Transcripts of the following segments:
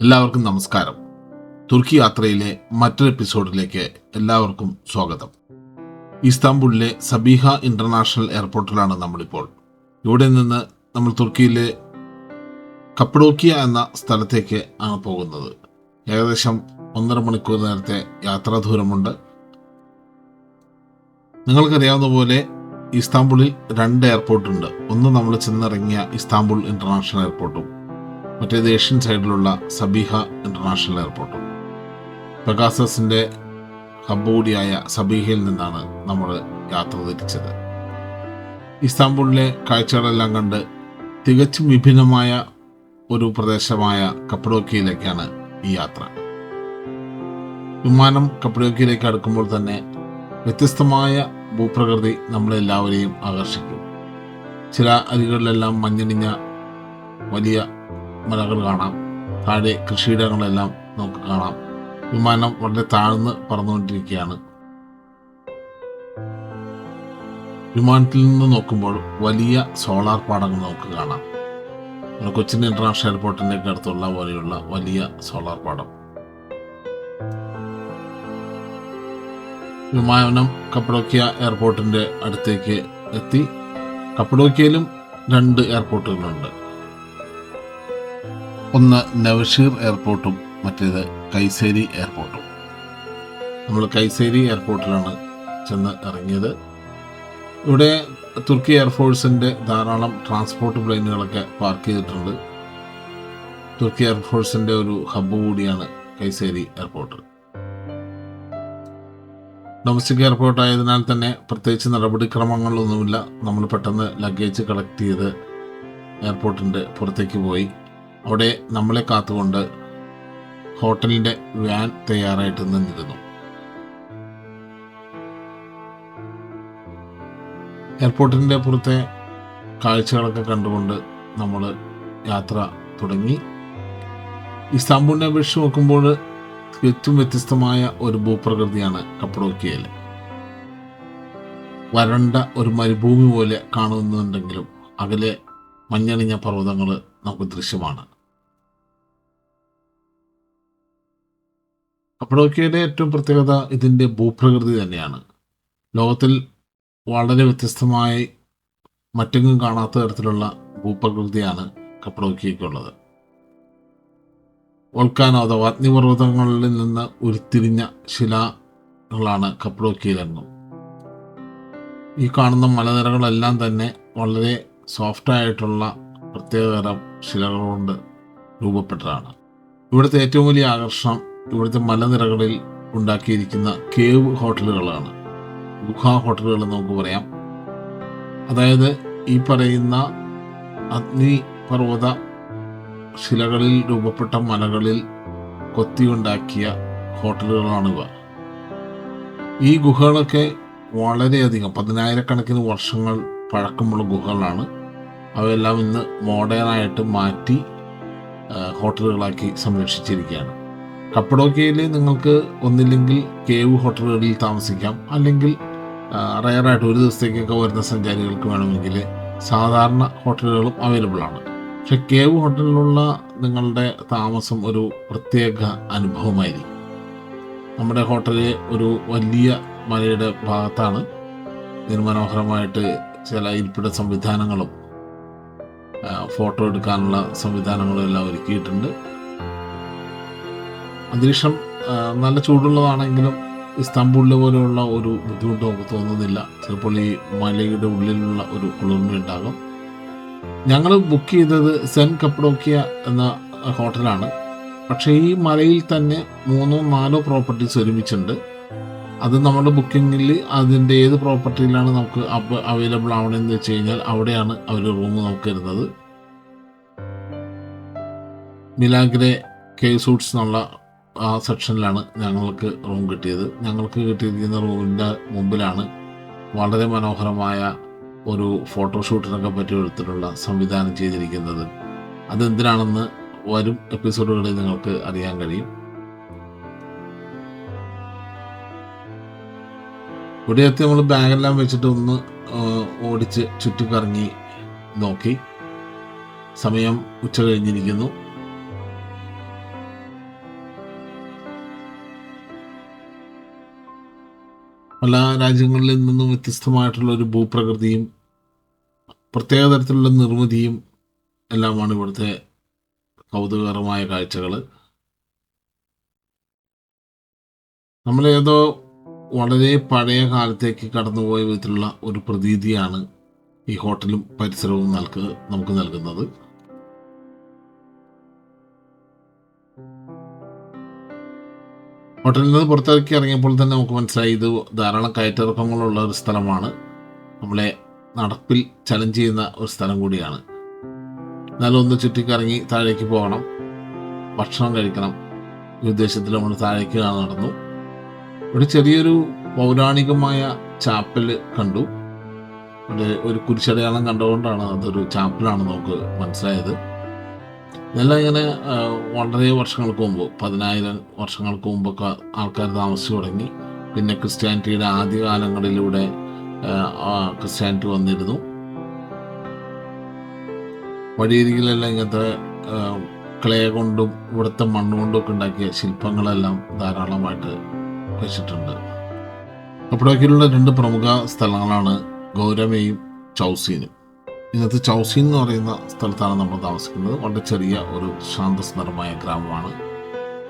എല്ലാവർക്കും നമസ്കാരം. തുർക്കി യാത്രയിലെ മറ്റൊരു എപ്പിസോഡിലേക്ക് എല്ലാവർക്കും സ്വാഗതം. ഇസ്താംബുളിലെ സബീഹ ഇന്റർനാഷണൽ എയർപോർട്ടിലാണ് നമ്മളിപ്പോൾ. ഇവിടെ നിന്ന് നമ്മൾ തുർക്കിയിലെ കപ്പഡോക്കിയ എന്ന സ്ഥലത്തേക്ക് ആണ് പോകുന്നത്. ഏകദേശം 1.5 മണിക്കൂർ നേരത്തെ യാത്രാ ദൂരമുണ്ട്. നിങ്ങൾക്കറിയാവുന്ന പോലെ ഇസ്താംബുളിൽ 2 എയർപോർട്ടുണ്ട്. ഒന്ന് നമ്മൾ ചെന്നിറങ്ങിയ ഇസ്താംബുൾ ഇന്റർനാഷണൽ എയർപോർട്ടും മറ്റേത് ഏഷ്യൻ സൈഡിലുള്ള സബീഹ ഇന്റർനാഷണൽ എയർപോർട്ടും. പെഗാസസിന്റെ ഹബ്ബ് കൂടിയായ സബീഹയിൽ നിന്നാണ് നമ്മൾ യാത്ര തിരിച്ചത്. ഇസ്താംബുളിലെ കാഴ്ചകളെല്ലാം കണ്ട് തികച്ചും വിഭിന്നമായ ഒരു പ്രദേശമായ കപ്പഡോക്കിയയിലേക്കാണ് ഈ യാത്ര. വിമാനം കപ്പഡോക്കിയയിലേക്ക് അടുക്കുമ്പോൾ തന്നെ വ്യത്യസ്തമായ ഭൂപ്രകൃതി നമ്മളെല്ലാവരെയും ആകർഷിക്കും. ചില അരികളിലെല്ലാം മഞ്ഞണിഞ്ഞ വലിയ മലകൾ കാണാം. താഴെ കൃഷിയിടങ്ങളെല്ലാം നമുക്ക് കാണാം. വിമാനം വളരെ താഴ്ന്ന് പറന്നുകൊണ്ടിരിക്കുകയാണ്. വിമാനത്തിൽ നിന്ന് നോക്കുമ്പോൾ വലിയ സോളാർ പാടങ്ങൾ നമുക്ക് കാണാം. കൊച്ചിൻ ഇന്റർനാഷണൽ എയർപോർട്ടിന്റെ അടുത്തുള്ള പോലെയുള്ള വലിയ സോളാർ പാടം. വിമാനം കപ്പഡോക്കിയ എയർപോർട്ടിന്റെ അടുത്തേക്ക് എത്തി. കപ്പഡോക്കിയയിലും 2 എയർപോർട്ടുകളുണ്ട്. ഒന്ന് നവഷീർ എയർപോർട്ടും മറ്റേത് കൈസേരി എയർപോർട്ടും. നമ്മൾ കൈസേരി എയർപോർട്ടിലാണ് ചെന്ന് ഇറങ്ങിയത്. ഇവിടെ തുർക്കി എയർഫോഴ്സിൻ്റെ ധാരാളം ട്രാൻസ്പോർട്ട് പ്ലെയിനുകളൊക്കെ പാർക്ക് ചെയ്തിട്ടുണ്ട്. തുർക്കി എയർഫോഴ്സിൻ്റെ ഒരു ഹബ്ബ് കൂടിയാണ് കൈസേരി എയർപോർട്ട്. ഡൊമസ്റ്റിക് എയർപോർട്ട് ആയതിനാൽ തന്നെ പ്രത്യേകിച്ച് നടപടിക്രമങ്ങളൊന്നുമില്ല. നമ്മൾ പെട്ടെന്ന് ലഗേജ് കളക്ട് ചെയ്ത് എയർപോർട്ടിൻ്റെ പുറത്തേക്ക് പോയി. അവിടെ നമ്മളെ കാത്തുകൊണ്ട് ഹോട്ടലിൻ്റെ വാൻ തയ്യാറായിട്ട് നിന്നിരുന്നു. എയർപോർട്ടിൻ്റെ പുറത്തെ കാഴ്ചകളൊക്കെ കണ്ടുകൊണ്ട് നമ്മൾ യാത്ര തുടങ്ങി. ഇസ്താംബുളിനെ അപേക്ഷിച്ച് നോക്കുമ്പോൾ ഏറ്റവും വ്യത്യസ്തമായ ഒരു ഭൂപ്രകൃതിയാണ് കപ്പഡോക്കിയയിൽ. വരണ്ട ഒരു മരുഭൂമി പോലെ കാണുന്നുണ്ടെങ്കിലും അകലെ മഞ്ഞണിഞ്ഞ പർവ്വതങ്ങൾ നമുക്ക് ദൃശ്യമാണ്. കപ്പഡോക്കിയയുടെ ഏറ്റവും പ്രത്യേകത ഇതിൻ്റെ ഭൂപ്രകൃതി തന്നെയാണ്. ലോകത്തിൽ വളരെ വ്യത്യസ്തമായി മറ്റെങ്ങും കാണാത്ത തരത്തിലുള്ള ഭൂപ്രകൃതിയാണ് കപ്പഡോക്കിയയ്ക്കുള്ളത്. വോൾക്കാനോ അഥവാ അഗ്നിപർവ്വതങ്ങളിൽ നിന്ന് ഉരുത്തിരിഞ്ഞ ശിലകളാണ് കപ്പഡോക്കിയയിലെങ്ങും. ഈ കാണുന്ന മലനിരകളെല്ലാം തന്നെ വളരെ സോഫ്റ്റായിട്ടുള്ള പ്രത്യേകതരം ശിലകൾ കൊണ്ട് രൂപപ്പെട്ടതാണ്. ഇവിടുത്തെ ഏറ്റവും വലിയ ആകർഷണം ഇവിടുത്തെ മലനിരകളിൽ ഉണ്ടാക്കിയിരിക്കുന്ന കേവ് ഹോട്ടലുകളാണ്. ഗുഹാ ഹോട്ടലുകൾ നമുക്ക് പറയാം. അതായത് ഈ പറയുന്ന അഗ്നിപർവ്വത ശിലകളിൽ രൂപപ്പെട്ട മലകളിൽ കൊത്തിയുണ്ടാക്കിയ ഹോട്ടലുകളാണിവ. ഈ ഗുഹകളൊക്കെ വളരെയധികം 10,000-കണക്കിന് വർഷങ്ങൾ പഴക്കമുള്ള ഗുഹകളാണ്. അവയെല്ലാം ഇന്ന് മോഡേണായിട്ട് മാറ്റി ഹോട്ടലുകളാക്കി സംരക്ഷിച്ചിരിക്കുകയാണ്. കപ്പഡോക്കിയയിൽ നിങ്ങൾക്ക് ഒന്നില്ലെങ്കിൽ കേവ് ഹോട്ടലുകളിൽ താമസിക്കാം, അല്ലെങ്കിൽ റയറായിട്ട് ഒരു ദിവസത്തേക്കൊക്കെ വരുന്ന സഞ്ചാരികൾക്ക് വേണമെങ്കിൽ സാധാരണ ഹോട്ടലുകളും അവൈലബിൾ ആണ്. പക്ഷെ കേവ് ഹോട്ടലിലുള്ള നിങ്ങളുടെ താമസം ഒരു പ്രത്യേക അനുഭവമായിരിക്കും. നമ്മുടെ ഹോട്ടല് ഒരു വലിയ മലയുടെ ഭാഗത്താണ്. ഇതിന് മനോഹരമായിട്ട് ചില ഇരിപ്പിട സംവിധാനങ്ങളും ഫോട്ടോ എടുക്കാനുള്ള സംവിധാനങ്ങളും എല്ലാം ഒരുക്കിയിട്ടുണ്ട്. അന്തരീക്ഷം നല്ല ചൂടുള്ളതാണെങ്കിലും ഇസ്താംബുളിലെ പോലെയുള്ള ഒരു ബുദ്ധിമുട്ട് നമുക്ക് തോന്നുന്നില്ല. ചിലപ്പോൾ ഈ മലയുടെ ഉള്ളിലുള്ള ഒരു കുളിർമയുണ്ടാകും. ഞങ്ങൾ ബുക്ക് ചെയ്തത് സെൻ കപ്പഡോക്കിയ എന്ന ഹോട്ടലാണ്. പക്ഷേ ഈ മലയിൽ തന്നെ 3-4 പ്രോപ്പർട്ടീസ് ഒരുമിച്ചുണ്ട്. അത് നമ്മുടെ ബുക്കിങ്ങിൽ അതിൻ്റെ ഏത് പ്രോപ്പർട്ടിയിലാണ് നമുക്ക് അവൈലബിൾ ആവണമെന്ന് വെച്ച് കഴിഞ്ഞാൽ അവിടെയാണ് അവർ റൂം നമുക്ക് തരുന്നത്. മിലാഗ്രെ കേവ് സൂട്ട്സ് എന്നുള്ള ആ സെക്ഷനിലാണ് ഞങ്ങൾക്ക് റൂം കിട്ടിയത്. ഞങ്ങൾക്ക് കിട്ടിയിരിക്കുന്ന റൂമിൻ്റെ മുമ്പിലാണ് വളരെ മനോഹരമായ ഒരു ഫോട്ടോഷൂട്ടിനൊക്കെ പറ്റി എടുത്തിട്ടുള്ള സംവിധാനം ചെയ്തിരിക്കുന്നത്. അതെന്തിനാണെന്ന് വരും എപ്പിസോഡുകളിൽ നിങ്ങൾക്ക് അറിയാൻ കഴിയും. ഇവിടെയെത്തി നമ്മൾ ബാഗെല്ലാം വെച്ചിട്ട് ഒന്ന് ഓടിച്ച് ചുറ്റിക്കറങ്ങി നോക്കി. സമയം ഉച്ച കഴിഞ്ഞിരിക്കുന്നു. പല രാജ്യങ്ങളിൽ നിന്നും വ്യത്യസ്തമായിട്ടുള്ള ഒരു ഭൂപ്രകൃതിയും പ്രത്യേക തരത്തിലുള്ള നിർമ്മിതിയും എല്ലാമാണ് ഇവിടുത്തെ കൗതുകകരമായ കാഴ്ചകൾ. നമ്മളേതോ വളരെ പഴയ കാലത്തേക്ക് കടന്നുപോയ വിധത്തിലുള്ള ഒരു പ്രതീതിയാണ് ഈ ഹോട്ടലും പരിസരവും നമുക്ക് നൽകുന്നത്. ഹോട്ടലിൽ നിന്ന് പുറത്തേക്ക് ഇറങ്ങിയപ്പോൾ തന്നെ നമുക്ക് മനസ്സിലായി ഇത് ധാരാളം കയറ്റിറക്കങ്ങളുള്ള ഒരു സ്ഥലമാണ്. നമ്മളെ നടപ്പിൽ ചലഞ്ച് ചെയ്യുന്ന ഒരു സ്ഥലം കൂടിയാണ്. എന്നാലും ഒന്ന് ചുറ്റിക്കറങ്ങി താഴേക്ക് പോകണം, ഭക്ഷണം കഴിക്കണം ഈ ഉദ്ദേശത്തിൽ നമ്മൾ താഴേക്ക് നടന്നു. ഇവിടെ ചെറിയൊരു പൗരാണികമായ ചാപ്പൽ കണ്ടു. അവിടെ ഒരു കുരിശടയാളം കണ്ടുകൊണ്ടാണ് അതൊരു ചാപ്പലാണെന്ന് നമുക്ക് മനസ്സിലായത്. ഇതെല്ലാം ഇങ്ങനെ വളരെ വർഷങ്ങൾക്ക് മുമ്പ് 10,000 വർഷങ്ങൾക്ക് മുമ്പൊക്കെ ആൾക്കാർ താമസിച്ചു തുടങ്ങി. പിന്നെ ക്രിസ്ത്യാനിറ്റിയുടെ ആദ്യകാലങ്ങളിലൂടെ ക്രിസ്ത്യാനിറ്റി വന്നിരുന്നു. വഴിയരികിലെല്ലാം ഇങ്ങനത്തെ ക്ലേ കൊണ്ടും ഇവിടുത്തെ മണ്ണുകൊണ്ടും ഒക്കെ ഉണ്ടാക്കിയ ശില്പങ്ങളെല്ലാം ധാരാളമായിട്ട് വെച്ചിട്ടുണ്ട്. കപ്പഡോക്യയിലുള്ള 2 പ്രമുഖ സ്ഥലങ്ങളാണ് ഗൗരമയും ചൗസീനും. ഇന്നത്തെ ചൗസീൻ എന്ന് പറയുന്ന സ്ഥലത്താണ് നമ്മൾ താമസിക്കുന്നത്. വളരെ ചെറിയ ഒരു ശാന്തസുന്ദരമായ ഗ്രാമമാണ്.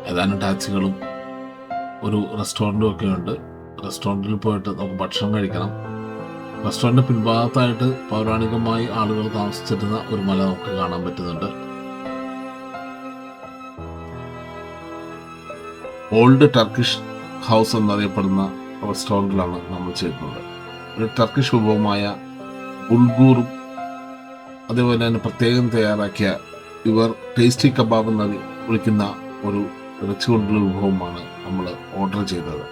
ഏതാനും ടാക്സികളും ഒരു റെസ്റ്റോറൻറ്റും ഒക്കെ ഉണ്ട്. റെസ്റ്റോറൻറ്റിൽ പോയിട്ട് നമുക്ക് ഭക്ഷണം കഴിക്കണം. റെസ്റ്റോറൻറ്റ് പിൻഭാഗത്തായിട്ട് പൗരാണികമായി ആളുകൾ താമസിച്ചിരുന്ന ഒരു മല നമുക്ക് കാണാൻ പറ്റുന്നുണ്ട്. ഓൾഡ് ടർക്കിഷ് ഹൗസ് എന്നറിയപ്പെടുന്ന റെസ്റ്റോറൻറ്റിലാണ് നമ്മൾ ചെയ്യുന്നത്. ഒരു ടർക്കിഷ് വിഭവമായ ബുൾഗൂറും അതേപോലെ തന്നെ പ്രത്യേകം തയ്യാറാക്കിയ ഇവർ ടേസ്റ്റി കബാബ് എന്ന് വിളിക്കുന്ന ഒരു ഇറച്ചി കൊണ്ടുള്ള വിഭവമാണ് നമ്മൾ ഓർഡർ ചെയ്തത്.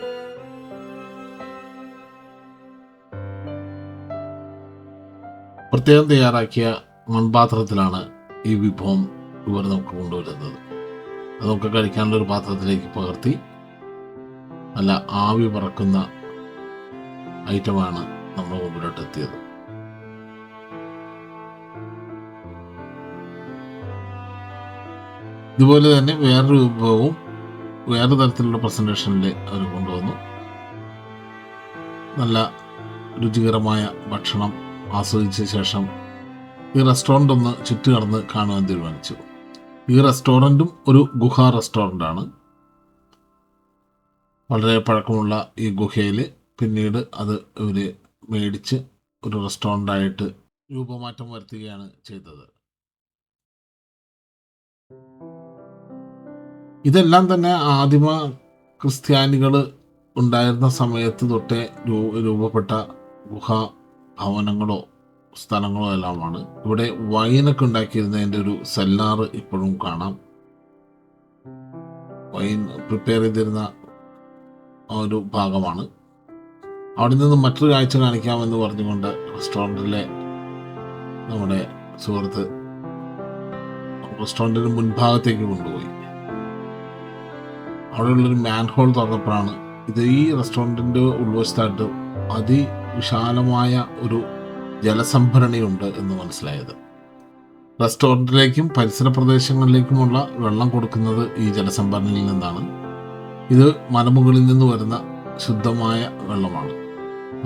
പ്രത്യേകം തയ്യാറാക്കിയ മൺപാത്രത്തിലാണ് ഈ വിഭവം ഇവർ നമുക്ക് കൊണ്ടുവരുന്നത്. അത് നമുക്ക് കഴിക്കാനുള്ള ഒരു പാത്രത്തിലേക്ക് പകർത്തി നല്ല ആവി പറക്കുന്ന ഐറ്റമാണ് നമ്മുടെ മുമ്പിലോട്ട് എത്തിയത്. ഇതുപോലെ തന്നെ വേറൊരു വിഭവവും വേറെ തരത്തിലുള്ള പ്രസൻറ്റേഷനിൽ അവർ കൊണ്ടുവന്നു. നല്ല രുചികരമായ ഭക്ഷണം ആസ്വദിച്ച ശേഷം ഈ റെസ്റ്റോറൻ്റ് ഒന്ന് ചുറ്റി കടന്ന് കാണുവാൻ തീരുമാനിച്ചു. ഈ റെസ്റ്റോറൻറ്റും ഒരു ഗുഹാ റെസ്റ്റോറൻ്റാണ്. വളരെ പഴക്കമുള്ള ഈ ഗുഹയിൽ പിന്നീട് അത് ഇവർ മേടിച്ച് ഒരു റെസ്റ്റോറൻ്റായിട്ട് രൂപമാറ്റം വരുത്തുകയാണ് ചെയ്തത്. ഇതെല്ലാം തന്നെ ആദിമ ക്രിസ്ത്യാനികൾ ഉണ്ടായിരുന്ന സമയത്ത് തൊട്ടേ രൂപപ്പെട്ട ഗുഹാ ഭവനങ്ങളോ സ്ഥലങ്ങളോ എല്ലാമാണ്. ഇവിടെ വൈനൊക്കെ ഉണ്ടാക്കിയിരുന്നതിൻ്റെ ഒരു സെല്ലാറ് ഇപ്പോഴും കാണാം. വൈൻ പ്രിപ്പയർ ചെയ്തിരുന്ന ഒരു ഭാഗമാണ്. അവിടെ നിന്ന് മറ്റൊരു കാഴ്ച കാണിക്കാമെന്ന് പറഞ്ഞുകൊണ്ട് റെസ്റ്റോറൻറ്റിലെ നമ്മുടെ സുഹൃത്ത് റെസ്റ്റോറൻറ്റിന് മുൻഭാഗത്തേക്ക് കൊണ്ടുപോയി. അവിടെയുള്ളൊരു മാൻഹോൾ തുറന്നപ്പോഴാണ് ഈ റെസ്റ്റോറൻറ്റിൻ്റെ ഉൾവശത്തായിട്ട് അതിവിശാലമായ ഒരു ജലസംഭരണിയുണ്ട് എന്ന് മനസ്സിലായത്. റെസ്റ്റോറൻറ്റിലേക്കും പരിസര പ്രദേശങ്ങളിലേക്കുമുള്ള വെള്ളം കൊടുക്കുന്നത് ഈ ജലസംഭരണിയിൽ നിന്നാണ്. ഇത് മലമുകളിൽ നിന്ന് വരുന്ന ശുദ്ധമായ വെള്ളമാണ്.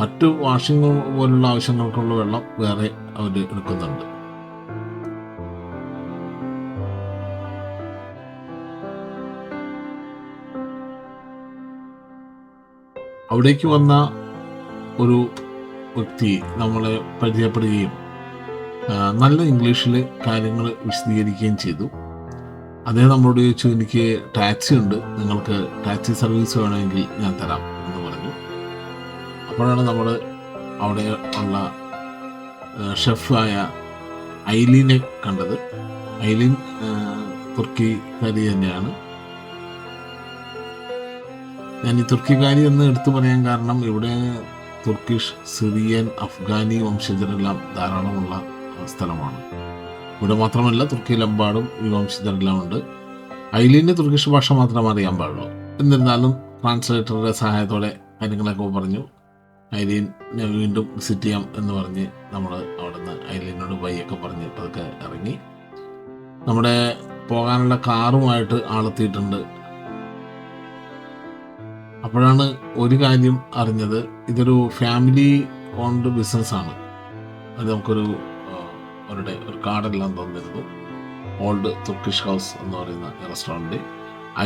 മറ്റു വാഷിംഗ് പോലുള്ള ആവശ്യങ്ങൾക്കുള്ള വെള്ളം വേറെ അവർ എടുക്കുന്നുണ്ട്. അവിടേക്ക് വന്ന ഒരു വ്യക്തി നമ്മളെ പരിചയപ്പെടുകയും നല്ല ഇംഗ്ലീഷിൽ കാര്യങ്ങൾ വിശദീകരിക്കുകയും ചെയ്തു. അദ്ദേഹം നമ്മളോട് ചോദിച്ചു, എനിക്ക് ടാക്സി ഉണ്ട്, നിങ്ങൾക്ക് ടാക്സി സർവീസ് വേണമെങ്കിൽ ഞാൻ തരാം എന്ന് പറഞ്ഞു. അപ്പോഴാണ് നമ്മൾ അവിടെ ഉള്ള ഷെഫായ ഐലീനെ കണ്ടത്. ഐലീൻ തുർക്കിക്കാരി തന്നെയാണ്. ഞാൻ ഈ തുർക്കിക്കാരി എന്ന് എടുത്തു പറയാൻ കാരണം ഇവിടെ തുർക്കിഷ്, സിറിയൻ, അഫ്ഗാനി വംശജരെല്ലാം ധാരാളമുള്ള സ്ഥലമാണ്. ഇവിടെ മാത്രമല്ല, തുർക്കിയിലെമ്പാടും ഈ വംശജരെല്ലാം ഉണ്ട്. ഐലീൻ്റെ തുർക്കിഷ് ഭാഷ മാത്രമേ അറിയാൻ പാടുള്ളൂ. എന്നിരുന്നാലും ട്രാൻസ്ലേറ്ററുടെ സഹായത്തോടെ കാര്യങ്ങളൊക്കെ പറഞ്ഞു. ഐലീനെ വീണ്ടും വിസിറ്റ് ചെയ്യാം എന്ന് പറഞ്ഞ് നമ്മൾ അവിടെ നിന്ന് ഐലീനോട് ബൈയൊക്കെ പറഞ്ഞ് അതൊക്കെ ഇറങ്ങി. നമ്മുടെ പോകാനുള്ള കാറുമായിട്ട് ആളെത്തിയിട്ടുണ്ട്. അപ്പോഴാണ് ഒരു കാര്യം അറിഞ്ഞത്, ഇതൊരു ഫാമിലി ഓൺഡ് ബിസിനസ്സാണ്. അത് നമുക്കൊരു അവരുടെ ഒരു കാർഡെല്ലാം തന്നിരുന്നു. ഓൾഡ് തുർക്കിഷ് ഹൗസ് എന്ന് പറയുന്ന റെസ്റ്റോറൻറ്റ്.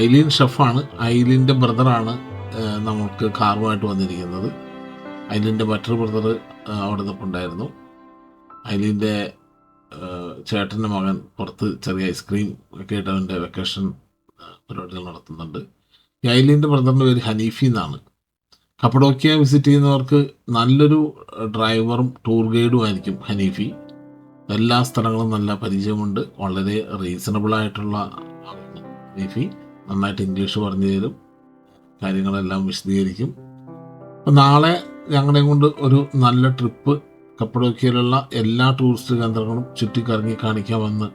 ഐലീൻ ഷെഫാണ്. ഐലീൻ്റെ ബ്രദറാണ് നമുക്ക് കാറുമായിട്ട് വന്നിരിക്കുന്നത്. ഐലീൻ്റെ മറ്റൊരു ബ്രദർ അവിടെ നിൽപ്പുണ്ടായിരുന്നു. ഐലീൻ്റെ ചേട്ടൻ്റെ മകൻ പുറത്ത് ചെറിയ ഐസ്ക്രീം ഒക്കെ ആയിട്ട് അവൻ്റെ വെക്കേഷൻ പരിപാടികൾ നടത്തുന്നുണ്ട്. ഈ ഐലീൻ്റെ ബ്രദറിൻ്റെ പേര് ഹനീഫി എന്നാണ്. കപ്പഡോക്യ വിസിറ്റ് ചെയ്യുന്നവർക്ക് നല്ലൊരു ഡ്രൈവറും ടൂർ ഗൈഡും ആയിരിക്കും ഹനീഫി. എല്ലാ സ്ഥലങ്ങളും നല്ല പരിചയമുണ്ട്. വളരെ റീസണബിളായിട്ടുള്ള ആളാണ് ഹനീഫി. നന്നായിട്ട് ഇംഗ്ലീഷ് പറഞ്ഞു തരും, കാര്യങ്ങളെല്ലാം വിശദീകരിക്കും. അപ്പം നാളെ ഞങ്ങളെ കൊണ്ട് ഒരു നല്ല ട്രിപ്പ് കപ്പഡോക്യയിലുള്ള എല്ലാ ടൂറിസ്റ്റ് കേന്ദ്രങ്ങളും ചുറ്റിക്കറങ്ങി കാണിക്കാമെന്ന്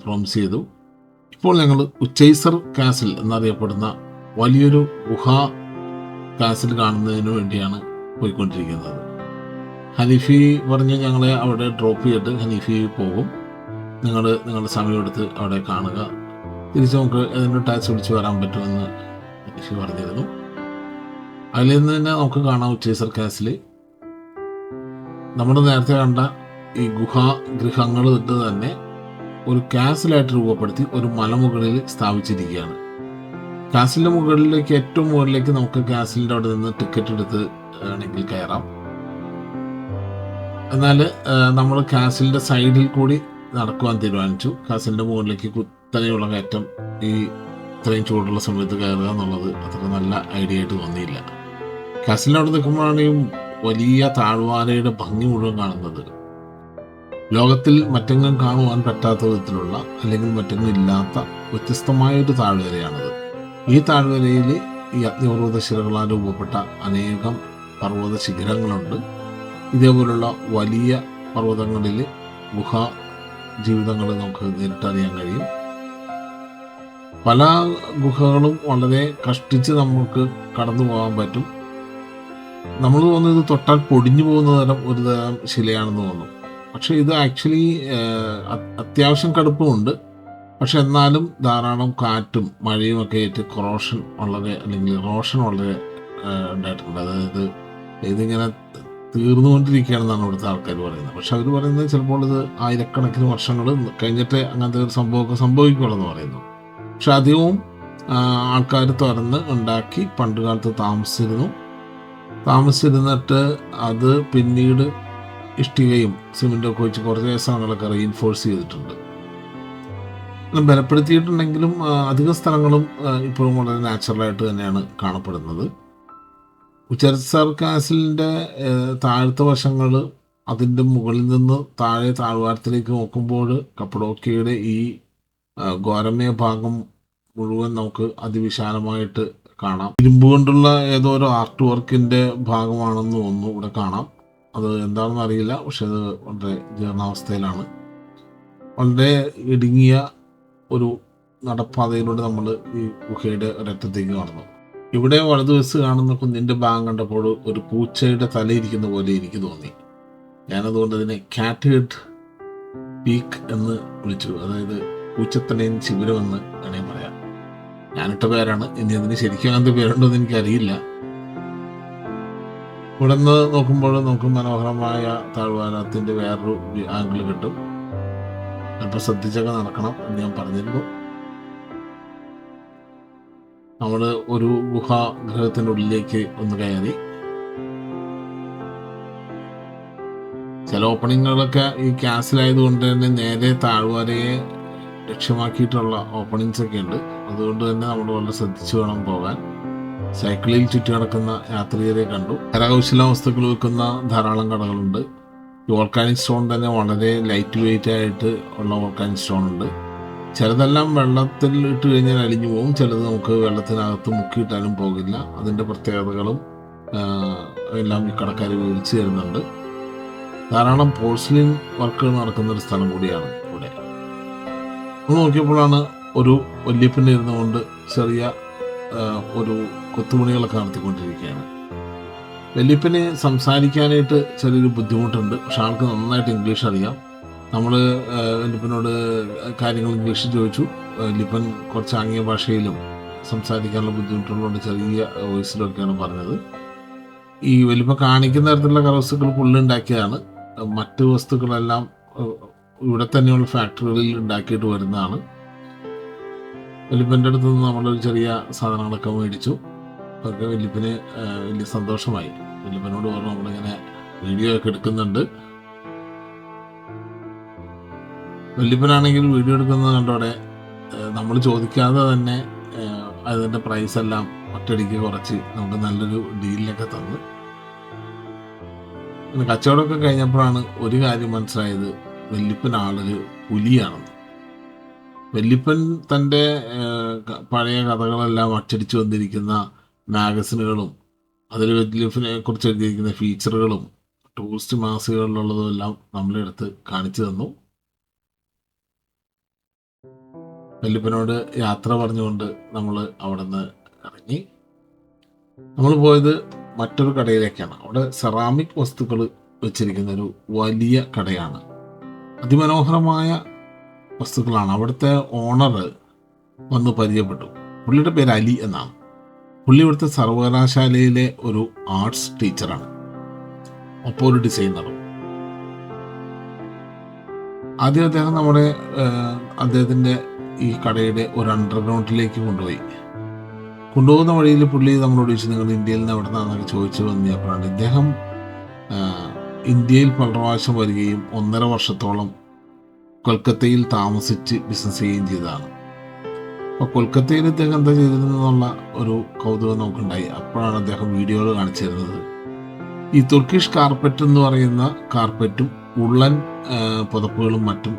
പ്രോമിസ് ചെയ്തു. ഇപ്പോൾ ഞങ്ങൾ ഉച്ചൈസർ കാസിൽ എന്നറിയപ്പെടുന്ന വലിയൊരു ഗുഹാ കാസിൽ കാണുന്നതിന് വേണ്ടിയാണ് പോയിക്കൊണ്ടിരിക്കുന്നത്. ഹനീഫി പറഞ്ഞ് ഞങ്ങളെ അവിടെ ഡ്രോപ്പ് ചെയ്തിട്ട് ഹനീഫി പോകും. നിങ്ങളുടെ സമയമെടുത്ത് അവിടെ കാണുക, തിരിച്ച് നമുക്ക് ഏതെങ്കിലും ടാക്സി വിളിച്ച് വരാൻ പറ്റുമെന്ന് ഹനീഫി പറഞ്ഞിരുന്നു. അതിൽ നിന്ന് തന്നെ നമുക്ക് കാണാം ഉച്ചൈസർ കാസിൽ നമ്മൾ നേരത്തെ കണ്ട ഈ ഗൃഹങ്ങൾ ഇട്ട് തന്നെ ഒരു കാസിലായിട്ട് രൂപപ്പെടുത്തി ഒരു മലമുകളിൽ സ്ഥാപിച്ചിരിക്കുകയാണ്. കാസിലിൻ്റെ മുകളിലേക്ക്, ഏറ്റവും മുകളിലേക്ക് നമുക്ക് കാസിലിൻ്റെ അവിടെ നിന്ന് ടിക്കറ്റ് എടുത്ത് ആണെങ്കിൽ കയറാം. എന്നാൽ നമ്മൾ കാസിലിൻ്റെ സൈഡിൽ കൂടി നടക്കുവാൻ തീരുമാനിച്ചു. കാസിലിൻ്റെ മുകളിലേക്ക് കുത്തനെയുള്ള കയറ്റം ഈ ഇത്രയും ചൂടുള്ള സമയത്ത് കയറുക എന്നുള്ളത് അത്ര നല്ല ഐഡിയ ആയിട്ട് തോന്നിയില്ല. കാസിലിൻ്റെ അവിടെ നിൽക്കുമ്പോഴാണ് ഈ വലിയ താഴ്വാരയുടെ ഭംഗി മുഴുവൻ കാണുന്നത്. ലോകത്തിൽ മറ്റെങ്ങും കാണുവാൻ പറ്റാത്ത വിധത്തിലുള്ള, അല്ലെങ്കിൽ മറ്റെങ്ങും ഇല്ലാത്ത വ്യത്യസ്തമായൊരു താഴ്വരയാണത്. ഈ താഴ്വരയിൽ ഈ അഗ്നിപർവ്വത ശിലകളാൽ രൂപപ്പെട്ട അനേകം പർവ്വത ശിഖരങ്ങളുണ്ട്. ഇതേപോലുള്ള വലിയ പർവ്വതങ്ങളിൽ ഗുഹാ ജീവിതങ്ങൾ നമുക്ക് നേരിട്ടറിയാൻ കഴിയും. പല ഗുഹകളും വളരെ കഷ്ടിച്ച് നമുക്ക് കടന്നു പോകാൻ പറ്റും. നമ്മൾ തോന്നുന്നത് തൊട്ടാൽ പൊടിഞ്ഞു പോകുന്ന ഒരു തരം ശിലയാണെന്ന് തോന്നും. പക്ഷേ ഇത് ആക്ച്വലി അത്യാവശ്യം കടുപ്പമുണ്ട്. പക്ഷെ എന്നാലും ധാരാളം കാറ്റും മഴയും ഒക്കെ ആയിട്ട് റോഷൻ വളരെ ഉണ്ടായിട്ടുണ്ട്. അതായത് ഇതിങ്ങനെ തീർന്നുകൊണ്ടിരിക്കുകയാണെന്നാണ് ഇവിടുത്തെ ആൾക്കാർ പറയുന്നത്. പക്ഷെ അവർ പറയുന്നത് ചിലപ്പോൾ ഇത് ആയിരക്കണക്കിന് വർഷങ്ങൾ കഴിഞ്ഞിട്ട് അങ്ങനത്തെ ഒരു സംഭവമൊക്കെ സംഭവിക്കുള്ളൂ പറയുന്നു. പക്ഷെ അധികവും ആൾക്കാർ തുറന്ന് ഉണ്ടാക്കി പണ്ട് കാലത്ത് താമസിച്ചിരുന്നിട്ട് അത് പിന്നീട് ഇഷ്ടികയും സിമെൻറ്റൊക്കെ വെച്ച് കുറച്ച് സ്ഥലങ്ങളൊക്കെ റീഇൻഫോഴ്സ് ചെയ്തിട്ടുണ്ട്. ബലപ്പെടുത്തിയിട്ടുണ്ടെങ്കിലും അധിക സ്ഥലങ്ങളും ഇപ്പോഴും വളരെ നാച്ചുറലായിട്ട് തന്നെയാണ് കാണപ്പെടുന്നത്. ഉച്ചൈസർ കാസിലിൻ്റെ താഴത്തെ വശങ്ങൾ, അതിൻ്റെ മുകളിൽ നിന്ന് താഴ്വാരത്തിലേക്ക് നോക്കുമ്പോൾ കപ്പഡോക്യയുടെ ഈ ഘോരമയ ഭാഗം മുഴുവൻ നമുക്ക് അതിവിശാലമായിട്ട് കാണാം. ഇരുമ്പ് കൊണ്ടുള്ള ഏതോ ഒരു ആർട്ട് വർക്കിൻ്റെ ഭാഗമാണെന്ന് തോന്നുന്നു ഇവിടെ കാണാം. അത് എന്താണെന്ന് അറിയില്ല, പക്ഷെ അത് വളരെ ജീർണാവസ്ഥയിലാണ്. വളരെ ഇടുങ്ങിയ ഒരു നടപ്പാതയിലൂടെ നമ്മൾ ഈ ഗുഹയുടെ ഒരറ്റത്തേക്ക് നടന്നു. ഇവിടെ വലതുവശത്ത് കാണുന്ന കുന്നിൻ്റെ ഭാഗം കണ്ടപ്പോൾ ഒരു പൂച്ചയുടെ തലയിരിക്കുന്ന പോലെ എനിക്ക് തോന്നി. ഞാനതുകൊണ്ട് അതിനെ ക്യാറ്റ് ഹെഡ് പീക്ക് എന്ന് വിളിച്ചു. അതായത് പൂച്ചത്തലയൻ ശിബിരം എന്ന് വേണമെങ്കിൽ പറയാം. ഞാനിട്ട പേരാണ്. ഇനി അതിന് ശരിക്കും അങ്ങനത്തെ പേരുണ്ടോ എന്ന് എനിക്കറിയില്ല. ഇവിടെ നിന്ന് നോക്കുമ്പോൾ നമുക്ക് മനോഹരമായ താഴ്വാരത്തിൻ്റെ വേറൊരു ആംഗിൾ കിട്ടും. അല്പം ശ്രദ്ധിച്ചൊക്കെ നടക്കണം എന്ന് ഞാൻ പറഞ്ഞിരുന്നു. നമ്മൾ ഒരു ഗൃഹത്തിൻ്റെ ഉള്ളിലേക്ക് ഒന്ന് കയറി. ചില ഓപ്പണിങ്ങുകളൊക്കെ ഈ കാസിലായതുകൊണ്ട് തന്നെ നേരെ താഴ്വരയെ ലക്ഷ്യമാക്കിയിട്ടുള്ള ഓപ്പണിങ്സ് ഒക്കെ ഉണ്ട്. അതുകൊണ്ട് തന്നെ നമ്മൾ വളരെ ശ്രദ്ധിച്ചു വേണം പോകാൻ. സൈക്കിളിൽ ചുറ്റി നടക്കുന്ന യാത്രികരെ കണ്ടു. കരകൗശല വസ്തുക്കൾ വിൽക്കുന്ന ധാരാളം കടകളുണ്ട്. ഈ വോൾക്കാനിക് സ്റ്റോൺ തന്നെ വളരെ ലൈറ്റ് വെയിറ്റ് ആയിട്ട് ഉള്ള വോൾക്കാനിക് സ്റ്റോൺ ഉണ്ട്. ചിലതെല്ലാം വെള്ളത്തിൽ ഇട്ട് കഴിഞ്ഞാൽ അലിഞ്ഞു പോകും. ചിലത് നമുക്ക് വെള്ളത്തിനകത്ത് മുക്കിയിട്ടാലും പോകില്ല. അതിൻ്റെ പ്രത്യേകതകളും എല്ലാം ഈ കടക്കാർ വിവരിച്ചു തരുന്നുണ്ട്. ധാരാളം പോഴ്സലിൻ വർക്കുകൾ നടക്കുന്ന ഒരു സ്ഥലം കൂടിയാണ് ഇവിടെ. നമ്മൾ നോക്കിയപ്പോഴാണ് ഒരു വല്യപ്പൻ ഇരുന്നുകൊണ്ട് ചെറിയ ഒരു കൊത്തുപണികളൊക്കെ നടത്തിക്കൊണ്ടിരിക്കുകയാണ്. വല്യപ്പന് സംസാരിക്കാനായിട്ട് ചെറിയൊരു ബുദ്ധിമുട്ടുണ്ട്. പക്ഷെ ആൾക്ക് നന്നായിട്ട് ഇംഗ്ലീഷ് അറിയാം. നമ്മൾ വല്യപ്പനോട് കാര്യങ്ങൾ ഇംഗ്ലീഷിൽ ചോദിച്ചു. വല്യപ്പൻ കുറച്ച് ആംഗ്യ ഭാഷയിലും സംസാരിക്കാനുള്ള ബുദ്ധിമുട്ടുള്ളതുകൊണ്ട് ചെറിയ വോയിസിലൊക്കെയാണ് പറഞ്ഞത്. ഈ വലിപ്പം കാണിക്കുന്ന തരത്തിലുള്ള കരവസ്തുക്കൾ പുള്ളി ഉണ്ടാക്കിയതാണ്. മറ്റ് വസ്തുക്കളെല്ലാം ഇവിടെ തന്നെയുള്ള ഫാക്ടറികളിൽ ഉണ്ടാക്കിയിട്ട് വരുന്നതാണ്. വല്യപ്പൻ്റെ അടുത്ത് നിന്ന് നമ്മളൊരു ചെറിയ സാധനങ്ങളൊക്കെ മേടിച്ചു. അതൊക്കെ വല്യപ്പന് വലിയ സന്തോഷമായി. വല്യപ്പനോട് പറഞ്ഞു നമ്മളിങ്ങനെ വീഡിയോ ഒക്കെ എടുക്കുന്നുണ്ട്. വല്യപ്പനാണെങ്കിൽ വീഡിയോ എടുക്കുന്നത് കണ്ടോടെ നമ്മൾ ചോദിക്കാതെ തന്നെ അതിൻ്റെ പ്രൈസ് എല്ലാം ഒറ്റയടിക്ക് കുറച്ച് നമുക്ക് നല്ലൊരു ഡീലിനൊക്കെ തന്നു. പിന്നെ കച്ചവടമൊക്കെ കഴിഞ്ഞപ്പോഴാണ് ഒരു കാര്യം മനസ്സിലായത്, വല്യപ്പൻ ആളൊരു പുലിയാണെന്ന്. വല്യപ്പൻ തൻ്റെ പഴയ കഥകളെല്ലാം അച്ചടിച്ചു വന്നിരിക്കുന്ന മാഗസിനുകളും അതിൽ വല്യപ്പനെ കുറിച്ച് എഴുതിയിരിക്കുന്ന ഫീച്ചറുകളും ടൂറിസ്റ്റ് മാസികകളിലുള്ളതും എല്ലാം നമ്മളെ അടുത്ത് കാണിച്ചു തന്നു. വല്യപ്പനോട് യാത്ര പറഞ്ഞുകൊണ്ട് നമ്മൾ അവിടെ നിന്ന് ഇറങ്ങി. നമ്മൾ പോയത് മറ്റൊരു കടയിലേക്കാണ്. അവിടെ സെറാമിക് വസ്തുക്കൾ വെച്ചിരിക്കുന്ന ഒരു വലിയ കടയാണ്. അതിമനോഹരമായ വസ്തുക്കളാണ്. അവിടുത്തെ ഓണർ വന്ന് പരിചയപ്പെട്ടു. പുള്ളിയുടെ പേര് അലി എന്നാണ്. പുള്ളി ഇവിടുത്തെ സർവകലാശാലയിലെ ഒരു ആർട്സ് ടീച്ചറാണ്, ഒപ്പം ഒരു ഡിസൈനറും. ആദ്യം അദ്ദേഹം നമ്മുടെ അദ്ദേഹത്തിൻ്റെ ഈ കടയുടെ ഒരു അണ്ടർഗ്രൗണ്ടിലേക്ക് കൊണ്ടുപോകുന്ന വഴിയിൽ പുള്ളി നമ്മളോട് ചോദിച്ചു, നിങ്ങൾ ഇന്ത്യയിൽ നിന്ന് എവിടെ നിന്നാണെന്നൊക്കെ ചോദിച്ചു വന്നപ്പോഴാണ് ഇദ്ദേഹം ഇന്ത്യയിൽ പല പ്രാവശ്യം വരികയും 1.5 വർഷത്തോളം കൊൽക്കത്തയിൽ താമസിച്ച് ബിസിനസ് ചെയ്യുകയും ചെയ്തതാണ്. അപ്പോൾ കൊൽക്കത്തയിൽ ഇദ്ദേഹം എന്താ ചെയ്തിരുന്നുള്ള ഒരു കൗതുകം നമുക്കുണ്ടായി. അപ്പോഴാണ് അദ്ദേഹം വീഡിയോകൾ കാണിച്ചു തരുന്നത്. ഈ തുർക്കിഷ് കാർപ്പറ്റ് എന്ന് പറയുന്ന കാർപ്പറ്റും ഉള്ളൻ പുതപ്പുകളും മറ്റും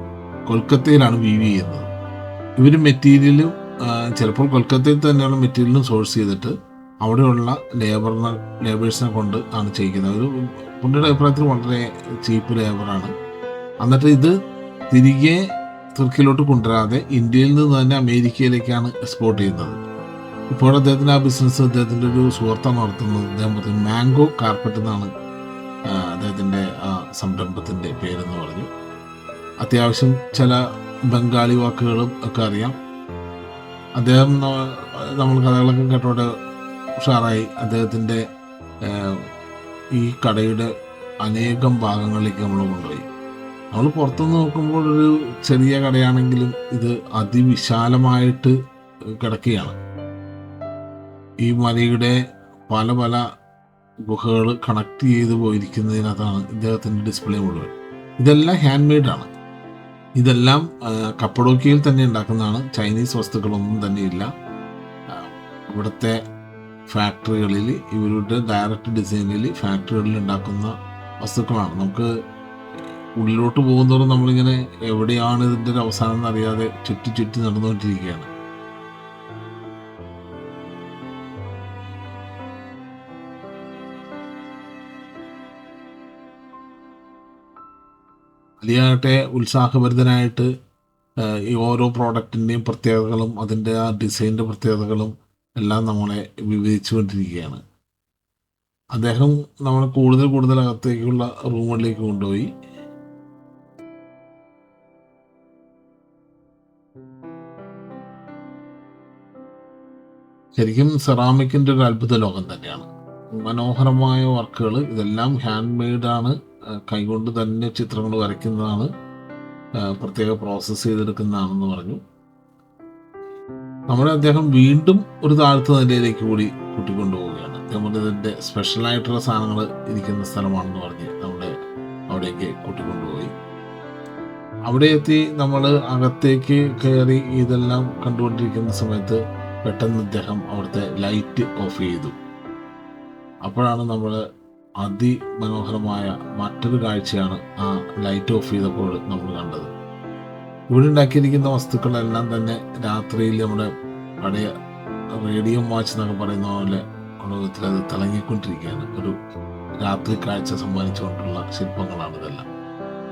കൊൽക്കത്തയിലാണ് വീവ് ചെയ്യുന്നത്. ഇവർ മെറ്റീരിയലും ചിലപ്പോൾ കൊൽക്കത്തയിൽ തന്നെയുള്ള മെറ്റീരിയലും സോഴ്സ് ചെയ്തിട്ട് അവിടെയുള്ള ലേബേഴ്സിനെ കൊണ്ട് ആണ് ചെയ്യിക്കുന്നത്. ഒരു പുള്ളിയുടെ അഭിപ്രായത്തിൽ വളരെ ചീപ്പ് ലേബറാണ്. എന്നിട്ട് ഇത് തിരികെ തുർക്കിയിലോട്ട് കൊണ്ടുവരാതെ ഇന്ത്യയിൽ നിന്ന് തന്നെ അമേരിക്കയിലേക്കാണ് എക്സ്പോർട്ട് ചെയ്യുന്നത്. ഇപ്പോൾ അദ്ദേഹത്തിന് ആ ബിസിനസ് അദ്ദേഹത്തിൻ്റെ ഒരു സുഹൃത്താണ് നടത്തുന്നത്. അദ്ദേഹം പറഞ്ഞു മാംഗോ കാർപ്പറ്റ് എന്നാണ് അദ്ദേഹത്തിൻ്റെ ആ സംരംഭത്തിൻ്റെ പേരെന്ന് പറഞ്ഞു. അത്യാവശ്യം ചില ബംഗാളി വാക്കുകളും ഒക്കെ അറിയാം. അദ്ദേഹം നമ്മൾ കഥകളൊക്കെ കേട്ടോടെ ഉഷാറായി. അദ്ദേഹത്തിൻ്റെ ഈ കടയുടെ അനേകം ഭാഗങ്ങളിലേക്ക് നമ്മൾ കൊണ്ടുപോയി. നമ്മൾ പുറത്തുനിന്ന് നോക്കുമ്പോൾ ഒരു ചെറിയ കടയാണെങ്കിലും ഇത് അതിവിശാലമായിട്ട് കിടക്കുകയാണ്. ഈ മലയുടെ പല പല ഗുഹകൾ കണക്ട് ചെയ്ത് പോയിരിക്കുന്നതിനകത്താണ് ഇദ്ദേഹത്തിൻ്റെ ഡിസ്പ്ലേ മുഴുവൻ. ഇതെല്ലാം ഹാൻഡ് മെയ്ഡാണ്. ഇതെല്ലാം കപ്പഡോക്കിയയിൽ തന്നെ ഉണ്ടാക്കുന്നതാണ്. ചൈനീസ് വസ്തുക്കളൊന്നും തന്നെ ഇല്ല. ഇവിടുത്തെ ഫാക്ടറികളിൽ ഇവരുടെ ഡയറക്റ്റ് ഡിസൈനിൽ ഫാക്ടറികളിൽ ഉണ്ടാക്കുന്ന വസ്തുക്കളാണ്. നമുക്ക് ഉള്ളിലോട്ട് പോകുന്നതോറും നമ്മളിങ്ങനെ എവിടെയാണ് ഇതിൻ്റെ ഒരു അവസാനം എന്നറിയാതെ ചുറ്റി നടന്നുകൊണ്ടിരിക്കുകയാണ്. അലിയാകട്ടെ ഉത്സാഹഭരിതനായിട്ട് ഈ ഓരോ പ്രോഡക്റ്റിൻ്റെയും പ്രത്യേകതകളും അതിൻ്റെ ആ ഡിസൈനിൻ്റെ പ്രത്യേകതകളും എല്ലാം നമ്മളെ വിവരിച്ചു കൊണ്ടിരിക്കുകയാണ്. അദ്ദേഹം നമ്മളെ കൂടുതൽ അകത്തേക്കുള്ള റൂമുകളിലേക്ക് കൊണ്ടുപോയി. ശരിക്കും സെറാമിക്കിൻ്റെ ഒരു അത്ഭുത ലോകം തന്നെയാണ്. മനോഹരമായ വർക്കുകൾ, ഇതെല്ലാം ഹാൻഡ് മെയ്ഡാണ്. കൈകൊണ്ട് തന്നെ ചിത്രങ്ങൾ വരയ്ക്കുന്നതാണ്, പ്രത്യേക പ്രോസസ്സ് ചെയ്തെടുക്കുന്നതാണെന്ന് പറഞ്ഞു. നമ്മളെ അദ്ദേഹം വീണ്ടും ഒരു താഴ്ത്ത നിലയിലേക്ക് കൂടി കൂട്ടിക്കൊണ്ടുപോവുകയാണ്. നമ്മുടെ ഇതിൻ്റെ സ്പെഷ്യലായിട്ടുള്ള സാധനങ്ങൾ ഇരിക്കുന്ന സ്ഥലമാണെന്ന് പറഞ്ഞ് നമ്മുടെ അവിടേക്ക് കൂട്ടിക്കൊണ്ടുപോയി. അവിടെ എത്തി നമ്മൾ അകത്തേക്ക് കയറി ഇതെല്ലാം കണ്ടുകൊണ്ടിരിക്കുന്ന സമയത്ത് പെട്ടെന്ന് അദ്ദേഹം അവിടുത്തെ ലൈറ്റ് ഓഫ് ചെയ്തു. അപ്പോഴാണ് നമ്മൾ അതിമനോഹരമായ മറ്റൊരു കാഴ്ചയാണ് ആ ലൈറ്റ് ഓഫ് ചെയ്തപ്പോൾ നമ്മൾ കണ്ടത്. ഇവിടെ ഉണ്ടാക്കിയിരിക്കുന്ന വസ്തുക്കളെല്ലാം തന്നെ രാത്രിയിൽ നമ്മുടെ പഴയ റേഡിയോ വാച്ച് എന്നൊക്കെ പറയുന്ന പോലെ ഉലകത്തിൽ അത് തിളങ്ങിക്കൊണ്ടിരിക്കുകയാണ്. ഒരു രാത്രി കാഴ്ച സമ്മാനിച്ചുകൊണ്ടുള്ള ശില്പങ്ങളാണ്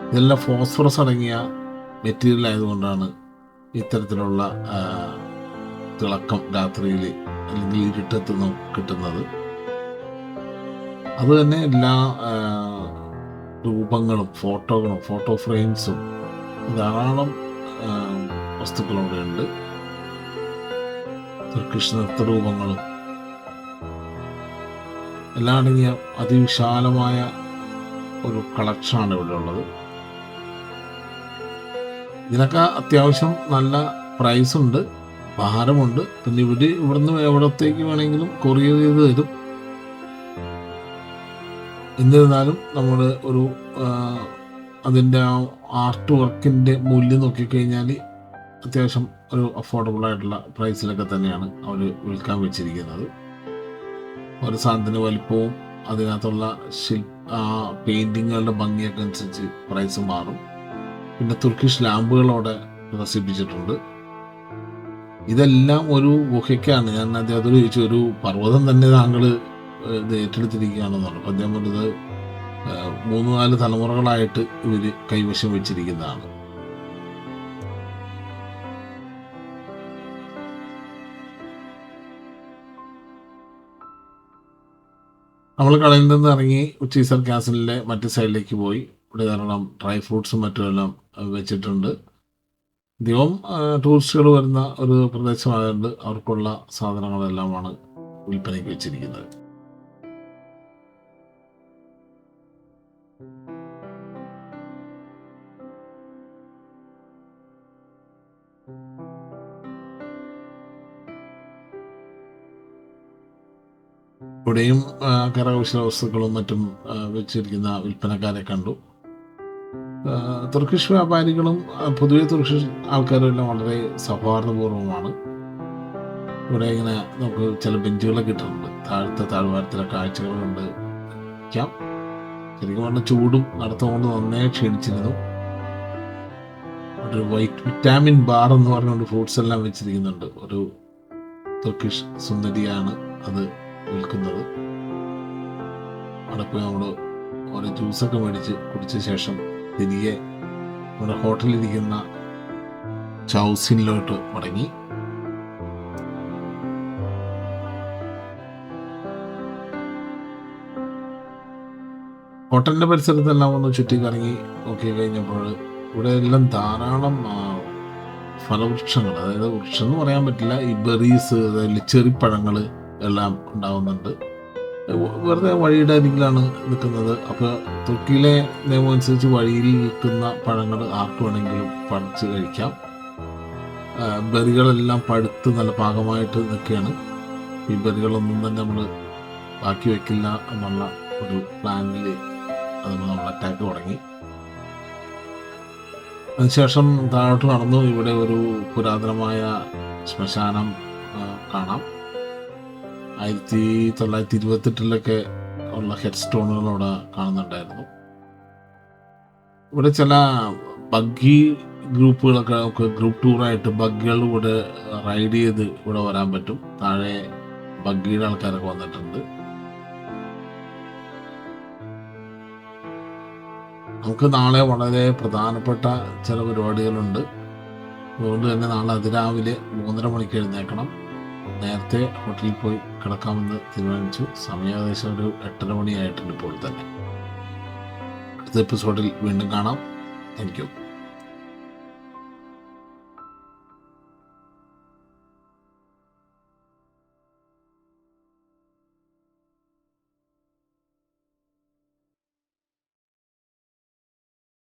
ഇതെല്ലാം ഫോസ്ഫറസ് അടങ്ങിയ മെറ്റീരിയൽ ആയതുകൊണ്ടാണ് ഇത്തരത്തിലുള്ള തിളക്കം രാത്രിയിൽ അല്ലെങ്കിൽ ഇരുട്ടത്ത് കിട്ടുന്നത്. അതുതന്നെ എല്ലാ രൂപങ്ങളും ഫോട്ടോ ഫ്രെയിംസും ധാരാളം വസ്തുക്കളവിടെ ഉണ്ട്. തുർക്കിഷ് നൃത്തരൂപങ്ങളും എല്ലാം അടങ്ങിയ അതിവിശാലമായ ഒരു കളക്ഷനാണ് ഇവിടെ ഉള്ളത്. ഇതിനൊക്കെ അത്യാവശ്യം നല്ല പ്രൈസുണ്ട്, ഭാരമുണ്ട്. പിന്നെ ഇവിടുന്ന് എവിടത്തേക്ക് വേണമെങ്കിലും കൊറിയർ ചെയ്ത് തരും. എന്നിരുന്നാലും നമ്മൾ ഒരു അതിൻ്റെ ആർട്ട് വർക്കിൻ്റെ മൂല്യം നോക്കിക്കഴിഞ്ഞാൽ അത്യാവശ്യം ഒരു അഫോർഡബിൾ ആയിട്ടുള്ള പ്രൈസിലൊക്കെ തന്നെയാണ് അവർ വിൽക്കാൻ വെച്ചിരിക്കുന്നത്. ഒരു സാധനത്തിൻ്റെ വലിപ്പവും അതിനകത്തുള്ള പെയിൻറ്റിങ്ങുകളുടെ ഭംഗിയൊക്കെ അനുസരിച്ച് പ്രൈസ് മാറും. പിന്നെ തുർക്കിഷ് ലാമ്പുകളോടെ പ്രദർശിപ്പിച്ചിട്ടുണ്ട്. ഇതെല്ലാം ഒരു ഗുഹയ്ക്കാണ്. ഞാൻ അദ്ദേഹത്തോട് ചോദിച്ചു, ഒരു പർവ്വതം തന്നെ താങ്കൾ ഇത് ഏറ്റെടുത്തിരിക്കുകയാണെന്ന് പറഞ്ഞു. അദ്ദേഹം പറഞ്ഞത് 3-4 തലമുറകളായിട്ട് ഇവർ കൈവശം വെച്ചിരിക്കുന്നതാണ്. നമ്മൾ കടയിൽ നിന്ന് ഇറങ്ങി ഉച്ചീസർ കാസിലിൻ്റെ മറ്റു സൈഡിലേക്ക് പോയി. ഇവിടെ ധാരാളം ഡ്രൈ ഫ്രൂട്ട്സും മറ്റുമെല്ലാം വെച്ചിട്ടുണ്ട്. അധികവും ടൂറിസ്റ്റുകൾ വരുന്ന ഒരു പ്രദേശമായതുകൊണ്ട് അവർക്കുള്ള സാധനങ്ങളെല്ലാമാണ് വിൽപ്പനയ്ക്ക് വെച്ചിരിക്കുന്നത്. ഇവിടെയും കരകൗശല വസ്തുക്കളും മറ്റും വെച്ചിരിക്കുന്ന വിൽപ്പനക്കാരെ കണ്ടു. തുർക്കിഷ് വ്യാപാരികളും പൊതുവെ തുർക്കിഷ് ആൾക്കാരും എല്ലാം വളരെ സൗഹാർദ്ദപൂർവ്വമാണ്. ഇവിടെ ഇങ്ങനെ നമുക്ക് ചില ബെഞ്ചുകളൊക്കെ ഇട്ടിട്ടുണ്ട്. താഴ്വാരത്തിലെ കാഴ്ചകൾ കൊണ്ട് ഇരിക്കാം. ശരിക്കും പറഞ്ഞാൽ ചൂടും നടത്തുകൊണ്ട് നന്നേ ക്ഷീണിച്ചിരുന്നു. ഒരു വിറ്റാമിൻ ബാർ എന്ന് പറഞ്ഞുകൊണ്ട് ഫ്രൂട്ട്സ് എല്ലാം വെച്ചിരിക്കുന്നുണ്ട്. ഒരു തുർക്കിഷ് സുന്ദരിയാണ് അത് വിൽക്കുന്നത്. അവിടെ പോയി നമ്മൾ ഓരോ ജ്യൂസൊക്കെ മേടിച്ച് കുടിച്ച ശേഷം തിരികെ നമ്മുടെ ഹോട്ടലിലിരിക്കുന്ന ചൗസിനിലോട്ട് മടങ്ങി. ഹോട്ടലിൻ്റെ പരിസരത്തെല്ലാം ഒന്ന് ചുറ്റിക്കറങ്ങി നോക്കി കഴിഞ്ഞപ്പോൾ ഇവിടെ എല്ലാം ധാരാളം ഫലവൃക്ഷങ്ങൾ, അതായത് വൃക്ഷം എന്ന് പറയാൻ പറ്റില്ല, ഈ ബെറീസ്, അതായത് ചെറിപ്പഴങ്ങൾ എല്ലാം ഉണ്ടാകുന്നുണ്ട്. വെറുതെ വഴിയുടെ അരികിലാണ് നിൽക്കുന്നത്. അപ്പോൾ തുർക്കിയിലെ നിയമം അനുസരിച്ച് വഴിയിൽ നിൽക്കുന്ന പഴങ്ങൾ ആർക്ക് വേണമെങ്കിലും പറിച്ച് കഴിക്കാം. ബെറികളെല്ലാം പഴുത്ത് നല്ല പാകമായിട്ട് നിൽക്കുകയാണ്. ഈ ബെറികളൊന്നും തന്നെ നമ്മൾ ബാക്കി വയ്ക്കില്ല എന്നുള്ള ഒരു പ്ലാനിൽ അതുകൊണ്ട് നമ്മൾ അറ്റാക്ക് തുടങ്ങി. അതിനുശേഷം താഴോട്ട് നടന്നു. ഇവിടെ ഒരു പുരാതനമായ ശ്മശാനം കാണാം. 1928 ഉള്ള ഹെഡ് സ്റ്റോണുകൾ അവിടെ കാണുന്നുണ്ടായിരുന്നു. ഇവിടെ ചില ബഗ്ഗി ഗ്രൂപ്പുകളൊക്കെ ഗ്രൂപ്പ് ടൂറായിട്ട് ബഗ്ഗികൾ ഇവിടെ റൈഡ് ചെയ്ത് ഇവിടെ വരാൻ പറ്റും. താഴെ ബഗ്ഗിയുടെ ആൾക്കാരൊക്കെ വന്നിട്ടുണ്ട്. നമുക്ക് നാളെ വളരെ പ്രധാനപ്പെട്ട ചില പരിപാടികളുണ്ട്. അതുകൊണ്ട് തന്നെ നാളെ അതിരാവിലെ 3:30 മണിക്ക് എഴുന്നേൽക്കണം. നേരത്തെ ഹോട്ടലിൽ പോയി കിടക്കാമെന്ന് തീരുമാനിച്ചു. സമയം ഏകദേശം ഒരു 8:30 മണിയായിട്ടുണ്ട് ഇപ്പോൾ തന്നെ. അടുത്ത എപ്പിസോഡിൽ വീണ്ടും കാണാം. Thank you.